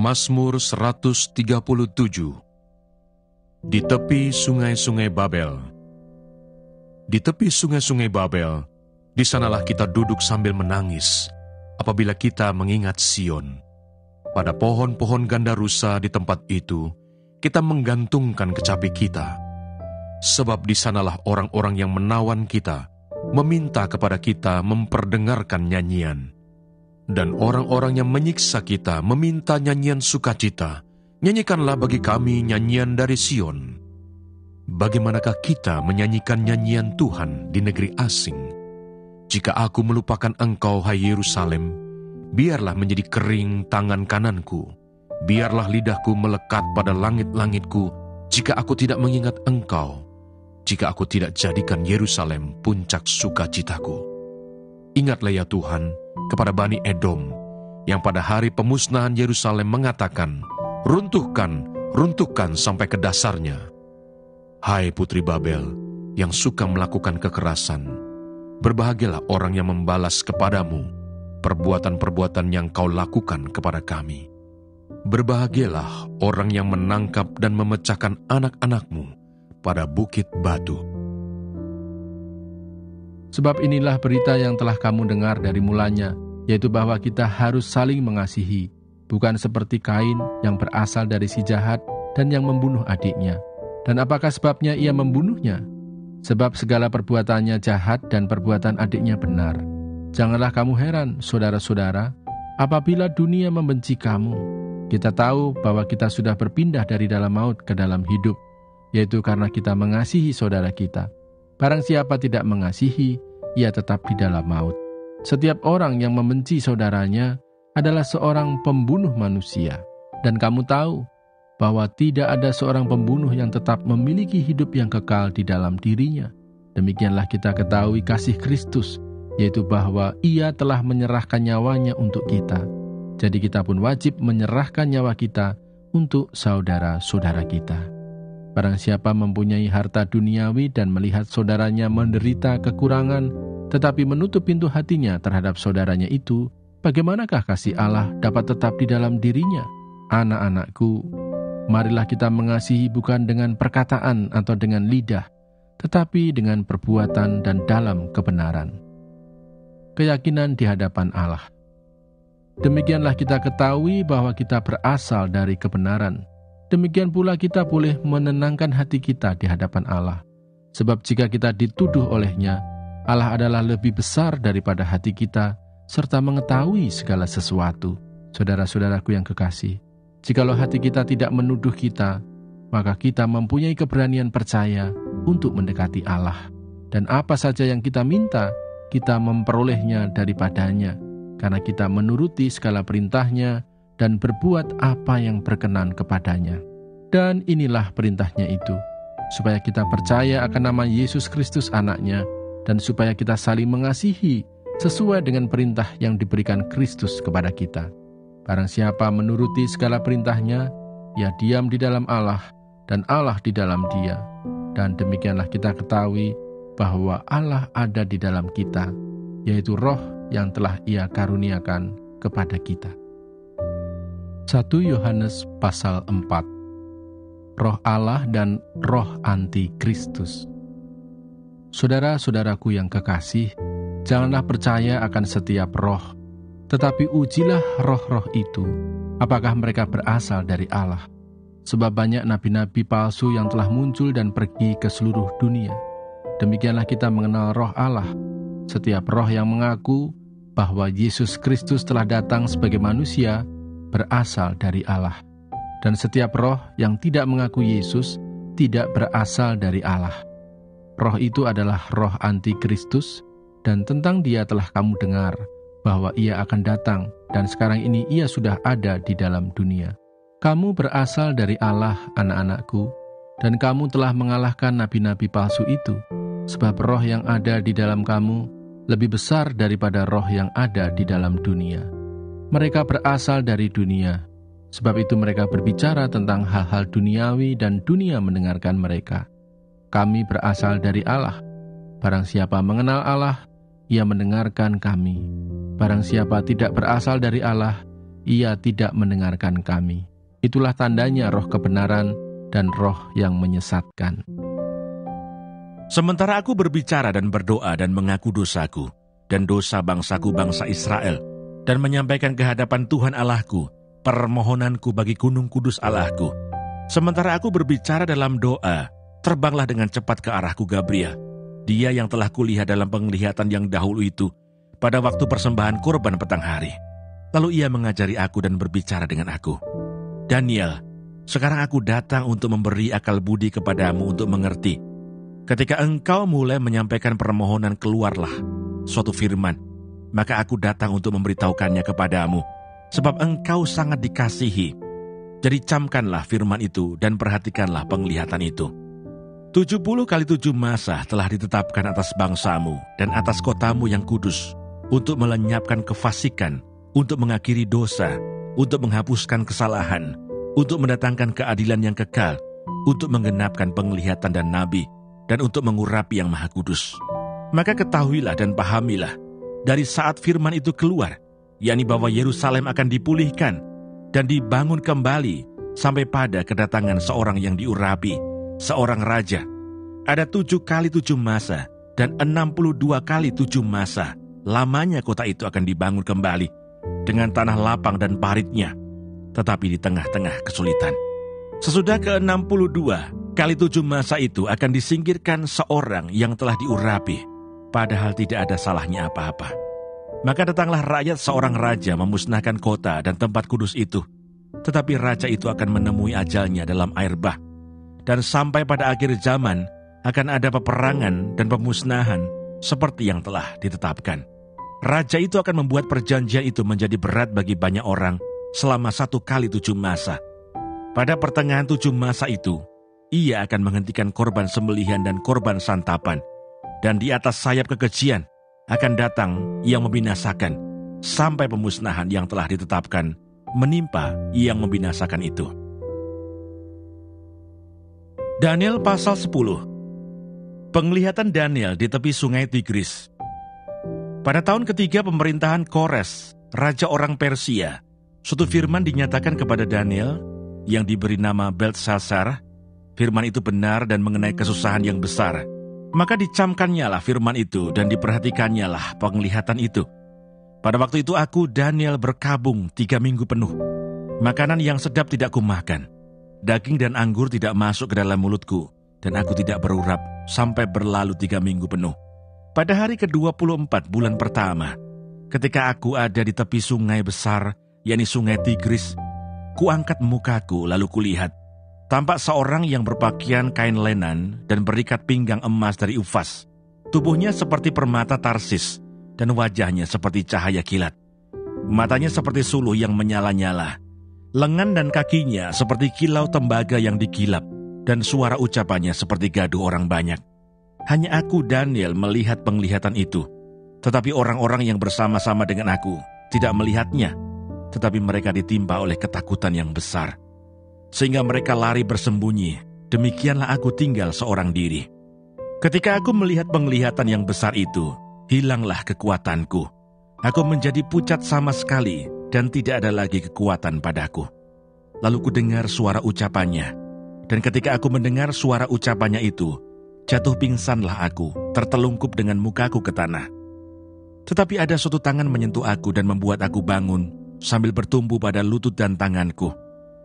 Mazmur 137. Di tepi sungai-sungai Babel. Di tepi sungai-sungai Babel, di sanalah kita duduk sambil menangis, apabila kita mengingat Sion. Pada pohon-pohon gandarusa di tempat itu, kita menggantungkan kecapi kita. Sebab di sanalah orang-orang yang menawan kita, meminta kepada kita memperdengarkan nyanyian. Dan orang-orang yang menyiksa kita meminta nyanyian sukacita. Nyanyikanlah bagi kami nyanyian dari Sion. Bagaimanakah kita menyanyikan nyanyian Tuhan di negeri asing? Jika aku melupakan engkau, hai Yerusalem, biarlah menjadi kering tangan kananku. Biarlah lidahku melekat pada langit-langitku, jika aku tidak mengingat engkau. Jika aku tidak jadikan Yerusalem puncak sukacitaku. Ingatlah ya Tuhan, kepada Bani Edom, yang pada hari pemusnahan Yerusalem mengatakan, runtuhkan, runtuhkan sampai ke dasarnya. Hai putri Babel, yang suka melakukan kekerasan, berbahagialah orang yang membalas kepadamu perbuatan-perbuatan yang kau lakukan kepada kami. Berbahagialah orang yang menangkap dan memecahkan anak-anakmu pada bukit batu. Sebab inilah berita yang telah kamu dengar dari mulanya, yaitu bahwa kita harus saling mengasihi, bukan seperti Kain yang berasal dari si jahat dan yang membunuh adiknya. Dan apakah sebabnya ia membunuhnya? Sebab segala perbuatannya jahat dan perbuatan adiknya benar. Janganlah kamu heran, saudara-saudara, apabila dunia membenci kamu. Kita tahu bahwa kita sudah berpindah dari dalam maut ke dalam hidup, yaitu karena kita mengasihi saudara kita. Barang siapa tidak mengasihi, ia tetap di dalam maut. Setiap orang yang membenci saudaranya adalah seorang pembunuh manusia. Dan kamu tahu bahwa tidak ada seorang pembunuh yang tetap memiliki hidup yang kekal di dalam dirinya. Demikianlah kita ketahui kasih Kristus, yaitu bahwa ia telah menyerahkan nyawanya untuk kita. Jadi kita pun wajib menyerahkan nyawa kita untuk saudara-saudara kita. Barang siapa mempunyai harta duniawi dan melihat saudaranya menderita kekurangan, tetapi menutup pintu hatinya terhadap saudaranya itu, bagaimanakah kasih Allah dapat tetap di dalam dirinya? Anak-anakku, marilah kita mengasihi bukan dengan perkataan atau dengan lidah, tetapi dengan perbuatan dan dalam kebenaran. Keyakinan di hadapan Allah. Demikianlah kita ketahui bahwa kita berasal dari kebenaran. Demikian pula kita boleh menenangkan hati kita di hadapan Allah. Sebab jika kita dituduh olehnya, Allah adalah lebih besar daripada hati kita, serta mengetahui segala sesuatu. Saudara-saudaraku yang kekasih, jikalau hati kita tidak menuduh kita, maka kita mempunyai keberanian percaya untuk mendekati Allah. Dan apa saja yang kita minta, kita memperolehnya daripadanya, karena kita menuruti segala perintahnya, dan berbuat apa yang berkenan kepadanya. Dan inilah perintahnya itu, supaya kita percaya akan nama Yesus Kristus anaknya, dan supaya kita saling mengasihi sesuai dengan perintah yang diberikan Kristus kepada kita. Barang siapa menuruti segala perintahnya, ia diam di dalam Allah, dan Allah di dalam dia. Dan demikianlah kita ketahui bahwa Allah ada di dalam kita, yaitu Roh yang telah Ia karuniakan kepada kita. 1 Yohanes pasal 4. Roh Allah dan roh anti-Kristus. Saudara-saudaraku yang kekasih, janganlah percaya akan setiap roh, tetapi ujilah roh-roh itu, apakah mereka berasal dari Allah. Sebab banyak nabi-nabi palsu yang telah muncul dan pergi ke seluruh dunia. Demikianlah kita mengenal roh Allah. Setiap roh yang mengaku bahwa Yesus Kristus telah datang sebagai manusia, berasal dari Allah. Dan setiap roh yang tidak mengaku Yesus tidak berasal dari Allah. Roh itu adalah roh anti-Kristus, dan tentang dia telah kamu dengar bahwa ia akan datang, dan sekarang ini ia sudah ada di dalam dunia. Kamu berasal dari Allah, anak-anakku, dan kamu telah mengalahkan nabi-nabi palsu itu, sebab roh yang ada di dalam kamu lebih besar daripada roh yang ada di dalam dunia. Mereka berasal dari dunia, sebab itu mereka berbicara tentang hal-hal duniawi dan dunia mendengarkan mereka. Kami berasal dari Allah. Barang siapa mengenal Allah, ia mendengarkan kami. Barang siapa tidak berasal dari Allah, ia tidak mendengarkan kami. Itulah tandanya roh kebenaran dan roh yang menyesatkan. Sementara aku berbicara dan berdoa dan mengaku dosaku dan dosa bangsaku bangsa Israel, dan menyampaikan ke hadapan Tuhan Allahku permohonanku bagi gunung kudus Allahku. Sementara aku berbicara dalam doa, terbanglah dengan cepat ke arahku Gabriel, dia yang telah kulihat dalam penglihatan yang dahulu itu, pada waktu persembahan kurban petang hari. Lalu ia mengajari aku dan berbicara dengan aku. Daniel, sekarang aku datang untuk memberi akal budi kepadamu untuk mengerti. Ketika engkau mulai menyampaikan permohonan, keluarlah suatu firman, maka aku datang untuk memberitahukannya kepadamu, sebab engkau sangat dikasihi. Jadi camkanlah firman itu dan perhatikanlah penglihatan itu. 70 kali 7 masa telah ditetapkan atas bangsamu dan atas kotamu yang kudus, untuk melenyapkan kefasikan, untuk mengakhiri dosa, untuk menghapuskan kesalahan, untuk mendatangkan keadilan yang kekal, untuk menggenapkan penglihatan dan nabi, dan untuk mengurapi yang maha kudus. Maka ketahuilah dan pahamilah, dari saat firman itu keluar, yakni bahwa Yerusalem akan dipulihkan dan dibangun kembali sampai pada kedatangan seorang yang diurapi, seorang raja. Ada 7 kali 7 masa dan 62 kali 7 masa lamanya kota itu akan dibangun kembali dengan tanah lapang dan paritnya, tetapi di tengah-tengah kesulitan. Sesudah ke-62 kali 7 masa itu akan disingkirkan seorang yang telah diurapi, padahal tidak ada salahnya apa-apa. Maka datanglah rakyat seorang raja memusnahkan kota dan tempat kudus itu, tetapi raja itu akan menemui ajalnya dalam air bah. Dan sampai pada akhir zaman akan ada peperangan dan pemusnahan seperti yang telah ditetapkan. Raja itu akan membuat perjanjian itu menjadi berat bagi banyak orang selama 1 kali 7 masa. Pada pertengahan 7 masa itu, ia akan menghentikan korban sembelihan dan korban santapan. Dan di atas sayap kekejian akan datang yang membinasakan, sampai pemusnahan yang telah ditetapkan menimpa yang membinasakan itu. Daniel pasal 10. Penglihatan Daniel di tepi sungai Tigris. Pada tahun ketiga pemerintahan Kores, raja orang Persia, suatu firman dinyatakan kepada Daniel yang diberi nama Belteshazzar. Firman itu benar dan mengenai kesusahan yang besar. Maka dicamkannya lah firman itu dan diperhatikannya lah penglihatan itu. Pada waktu itu aku, Daniel, berkabung 3 minggu penuh. Makanan yang sedap tidak kumakan. Daging dan anggur tidak masuk ke dalam mulutku. Dan aku tidak berurap sampai berlalu 3 minggu penuh. Pada hari ke-24 bulan pertama, ketika aku ada di tepi sungai besar, yakni sungai Tigris, kuangkat mukaku lalu kulihat. Tampak seorang yang berpakaian kain lenan dan berikat pinggang emas dari Ufas. Tubuhnya seperti permata Tarsis dan wajahnya seperti cahaya kilat. Matanya seperti suluh yang menyala-nyala. Lengan dan kakinya seperti kilau tembaga yang dikilap, dan suara ucapannya seperti gaduh orang banyak. Hanya aku, Daniel, melihat penglihatan itu. Tetapi orang-orang yang bersama-sama dengan aku tidak melihatnya, tetapi mereka ditimpa oleh ketakutan yang besar. Sehingga mereka lari bersembunyi, demikianlah aku tinggal seorang diri. Ketika aku melihat penglihatan yang besar itu, hilanglah kekuatanku. Aku menjadi pucat sama sekali dan tidak ada lagi kekuatan padaku. Lalu kudengar suara ucapannya, dan ketika aku mendengar suara ucapannya itu, jatuh pingsanlah aku, tertelungkup dengan mukaku ke tanah. Tetapi ada suatu tangan menyentuh aku dan membuat aku bangun sambil bertumpu pada lutut dan tanganku.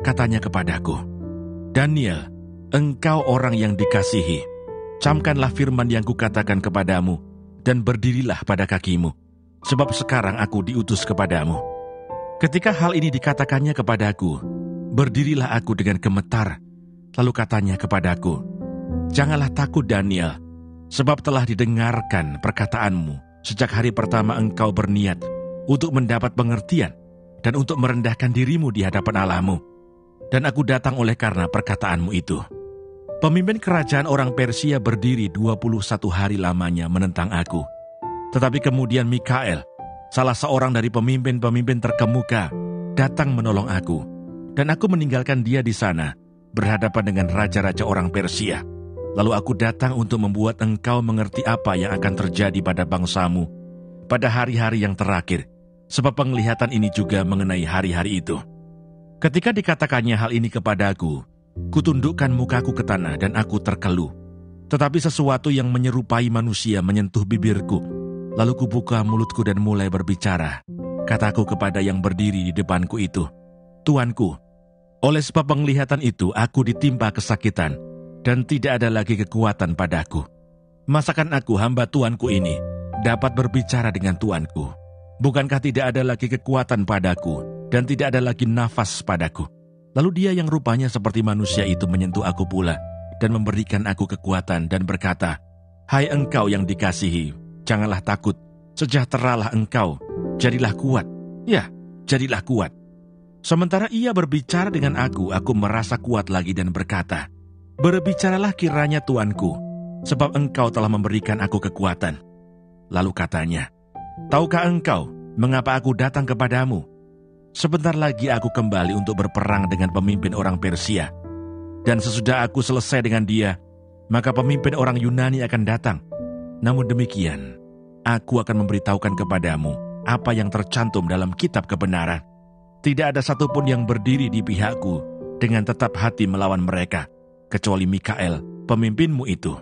Katanya kepadaku, Daniel, engkau orang yang dikasihi. Camkanlah firman yang kukatakan kepadamu, dan berdirilah pada kakimu, sebab sekarang aku diutus kepadamu. Ketika hal ini dikatakannya kepadaku, berdirilah aku dengan gemetar. Lalu katanya kepadaku, janganlah takut Daniel, sebab telah didengarkan perkataanmu sejak hari pertama engkau berniat untuk mendapat pengertian dan untuk merendahkan dirimu di hadapan Allahmu. Dan aku datang oleh karena perkataanmu itu. Pemimpin kerajaan orang Persia berdiri 21 hari lamanya menentang aku. Tetapi kemudian Mikael, salah seorang dari pemimpin-pemimpin terkemuka, datang menolong aku. Dan aku meninggalkan dia di sana, berhadapan dengan raja-raja orang Persia. Lalu aku datang untuk membuat engkau mengerti apa yang akan terjadi pada bangsamu pada hari-hari yang terakhir, sebab penglihatan ini juga mengenai hari-hari itu. Ketika dikatakannya hal ini kepadaku, kutundukkan mukaku ke tanah dan aku terkeluh. Tetapi sesuatu yang menyerupai manusia menyentuh bibirku. Lalu kubuka mulutku dan mulai berbicara. Kataku kepada yang berdiri di depanku itu, Tuanku, oleh sebab penglihatan itu aku ditimpa kesakitan, dan tidak ada lagi kekuatan padaku. Masakan aku hamba Tuanku ini dapat berbicara dengan Tuanku? Bukankah tidak ada lagi kekuatan padaku, dan tidak ada lagi nafas padaku? Lalu dia yang rupanya seperti manusia itu menyentuh aku pula, dan memberikan aku kekuatan dan berkata, Hai engkau yang dikasihi, janganlah takut, sejahteralah engkau, jadilah kuat. Ya, jadilah kuat. Sementara ia berbicara dengan aku merasa kuat lagi dan berkata, Berbicaralah kiranya Tuanku, sebab engkau telah memberikan aku kekuatan. Lalu katanya, Tahukah engkau mengapa aku datang kepadamu? Sebentar lagi aku kembali untuk berperang dengan pemimpin orang Persia. Dan sesudah aku selesai dengan dia, maka pemimpin orang Yunani akan datang. Namun demikian, aku akan memberitahukan kepadamu apa yang tercantum dalam kitab kebenaran. Tidak ada satupun yang berdiri di pihakku dengan tetap hati melawan mereka, kecuali Mikael, pemimpinmu itu.